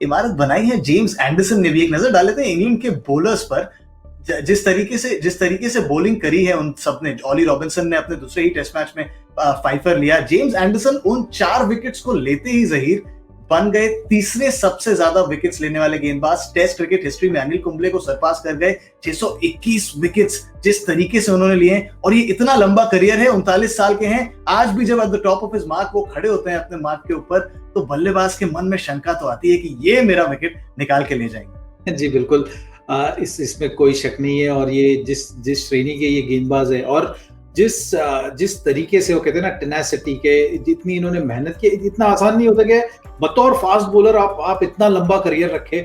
इमारत बनाई है जेम्स एंडरसन ने भी। एक नजर डाल लेते हैं इंग्लैंड के बॉलर्स पर। जिस तरीके से बॉलिंग करी है उन सब ने। ऑली रॉबिन्सन ने अपने दूसरे ही टेस्ट मैच में फाइफर लिया। जेम्स एंडरसन उन 4 विकेट्स को लेते ही जहीर बन गए तीसरे सबसे ज्यादा विकेट्स लेने वाले गेंदबाज। टेस्ट क्रिकेट हिस्ट्री में अनिल कुंबले को सरपास कर गए। 621 विकेट्स जिस तरीके से उन्होंने लिए हैं, और ये इतना लंबा करियर है, 39 साल के हैं। आज भी जब at the top of his mark वो खड़े होते हैं अपने मार्क के ऊपर, तो बल्लेबाज के मन में शंका तो आती है कि ये मेरा विकेट निकाल के ले जाएंगे। जी बिल्कुल, इसमें कोई शक नहीं है। और ये जिस श्रेणी के ये गेंदबाज है, और जिस तरीके से वो कहते हैं ना टेनासिटी के, जितनी इन्होंने मेहनत की, इतना आसान नहीं होता कि बतौर फास्ट बॉलर आप इतना लंबा करियर रखे।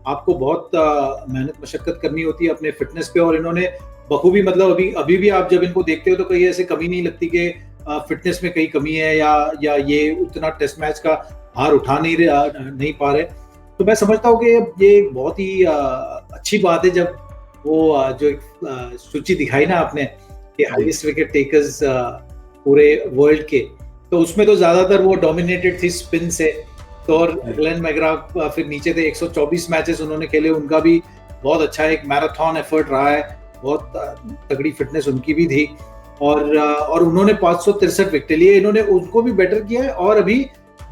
आपको बहुत मेहनत मशक्कत करनी होती है अपने फिटनेस पे। और इन्होंने बखूबी, मतलब अभी भी आप जब इनको देखते हो तो कहीं ऐसे कमी नहीं लगती कि फिटनेस में कहीं कमी है या ये उतना टेस्ट मैच का भार उठा नहीं पा रहे। तो मैं समझता हूँ कि ये बहुत ही अच्छी बात है जब वो जो एक सूची दिखाई ना आपने कि हाईएस्ट विकेट टेकर्स पूरे वर्ल्ड के, तो उसमें तो ज्यादातर वो डोमिनेटेड थी स्पिन से। तो और ग्लेन मैकग्रा फिर नीचे थे। 124 मैचेस उन्होंने खेले, उनका भी बहुत अच्छा एक मैराथन एफर्ट रहा है। बहुत तगड़ी फिटनेस उनकी भी थी। और उन्होंने 563 विकेट लिए, इन्होंने उनको भी बेटर किया है। और अभी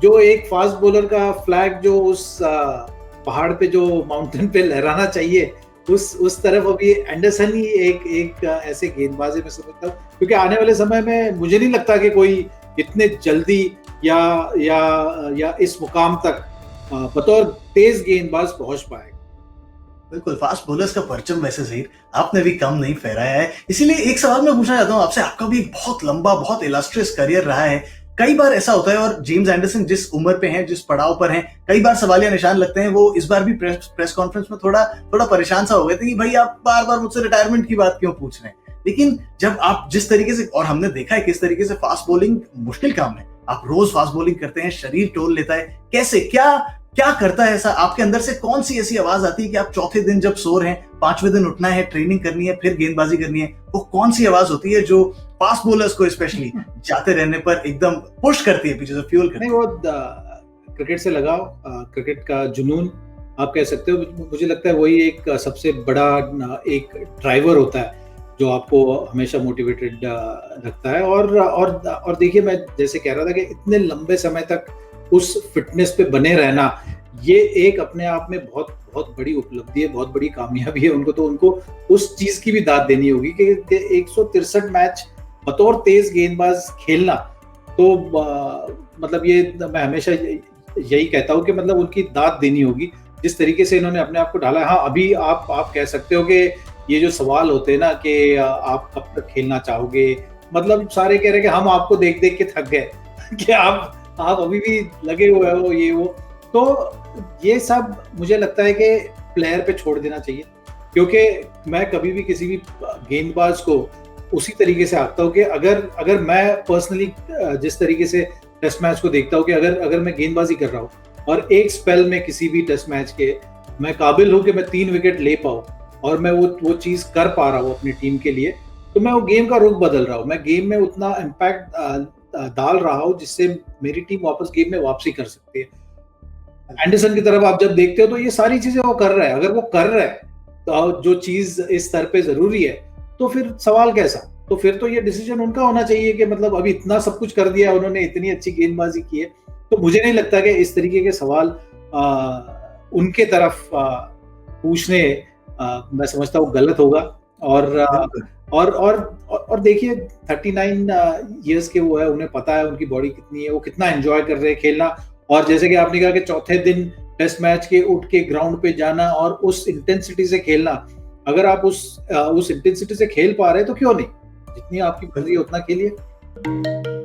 जो एक फास्ट बॉलर का फ्लैग जो उस पहाड़ पे जो माउंटेन पे लहराना चाहिए, उस तरफ अभी एंडरसन ही एक ऐसे गेंदबाज है, मैं समझता हूँ। क्योंकि आने वाले समय में मुझे नहीं लगता कि कोई इतने जल्दी या इस मुकाम तक बतौर तेज गेंदबाज पहुंच पाएगा। बिल्कुल, फास्ट बॉलर्स का परचम वैसे सही आपने भी कम नहीं फहराया है। इसीलिए एक सवाल मैं पूछना चाहता हूं आपसे। आपका भी एक बहुत लंबा, बहुत इलस्ट्रियस करियर रहा है। कई बार ऐसा होता है, और जेम्स एंडरसन जिस उम्र पे हैं, जिस पड़ाव पर हैं, कई बार सवालिया निशान लगते हैं। वो इस बार भी प्रेस कॉन्फ्रेंस में थोड़ा परेशान सा हो गए थे कि भाई आप बार बार मुझसे रिटायरमेंट की बात क्यों पूछ रहे हैं। लेकिन जब आप जिस तरीके से, और हमने देखा है किस तरीके से फास्ट बॉलिंग मुश्किल काम है, आप रोज फास्ट बॉलिंग करते हैं, शरीर टोल लेता है। कैसे, क्या करता है ऐसा आपके अंदर से? कौन सी ऐसी आवाज आती है कि आप चौथे दिन जब सो रहे हैं, 5वें दिन उठना है, ट्रेनिंग करनी है, फिर गेंदबाजी करनी है, वो कौन सी आवाज होती है जो फास्ट बॉलर्स को स्पेशली जाते रहने पर एकदम पुश करती है, पीछे से फ्यूल करती है? नहीं, वो क्रिकेट से लगाओ, क्रिकेट का जुनून आप कह सकते हो। मुझे लगता है वही एक सबसे बड़ा एक ड्राइवर होता है जो आपको हमेशा मोटिवेटेड रखता है। और देखिए, मैं जैसे कह रहा था कि इतने लंबे समय तक उस फिटनेस पे बने रहना, ये एक अपने आप में बहुत बहुत बड़ी उपलब्धि है, बहुत बड़ी कामयाबी है उनको। तो उनको उस चीज की भी दाद देनी होगी कि 163 मैच बतौर तेज गेंदबाज खेलना। तो मतलब ये मैं हमेशा यही कहता हूँ कि मतलब उनकी दाद देनी होगी जिस तरीके से इन्होंने अपने आप को ढाला है। हाँ, अभी आप कह सकते हो कि ये जो सवाल होते हैं ना कि आप कब तक खेलना चाहोगे, मतलब सारे कह रहे हैं कि हम आपको देख देख के थक गए कि आप अभी भी लगे हुए हो, ये वो। तो ये सब मुझे लगता है कि प्लेयर पे छोड़ देना चाहिए। क्योंकि मैं कभी भी किसी भी गेंदबाज को उसी तरीके से आंकता हूँ कि अगर मैं पर्सनली जिस तरीके से टेस्ट मैच को देखता हूँ कि अगर मैं गेंदबाजी कर रहा हूँ और एक स्पेल में किसी भी टेस्ट मैच के मैं काबिल हूँ कि मैं 3 विकेट ले पाऊँ और मैं वो चीज कर पा रहा हूँ अपनी टीम के लिए, तो मैं वो गेम का रुख बदल रहा हूँ। मैं गेम में उतना इम्पैक्ट डाल रहा हूँ जिससे मेरी टीम वापस गेम में वापसी कर सकती है। एंडरसन की तरफ आप जब देखते हो तो ये सारी चीजें वो कर रहा है। अगर वो कर रहा है तो जो चीज इस स्तर पे जरूरी है, तो फिर सवाल कैसा? तो फिर तो ये डिसीजन उनका होना चाहिए कि मतलब अभी इतना सब कुछ कर दिया उन्होंने, इतनी अच्छी गेंदबाजी की है। तो मुझे नहीं लगता कि इस तरीके के सवाल उनके तरफ पूछने मैं समझता हूँ गलत होगा। और देखिए 39 इयर्स के वो है, उन्हें पता है उनकी बॉडी कितनी है, वो कितना एंजॉय कर रहे हैं खेलना। और जैसे कि आपने कहा कि चौथे दिन टेस्ट मैच के उठ के ग्राउंड पे जाना और उस इंटेंसिटी से खेलना, अगर आप उस इंटेंसिटी से खेल पा रहे हैं तो क्यों नहीं, जितनी आपकी मर्जी है उतना खेलिए।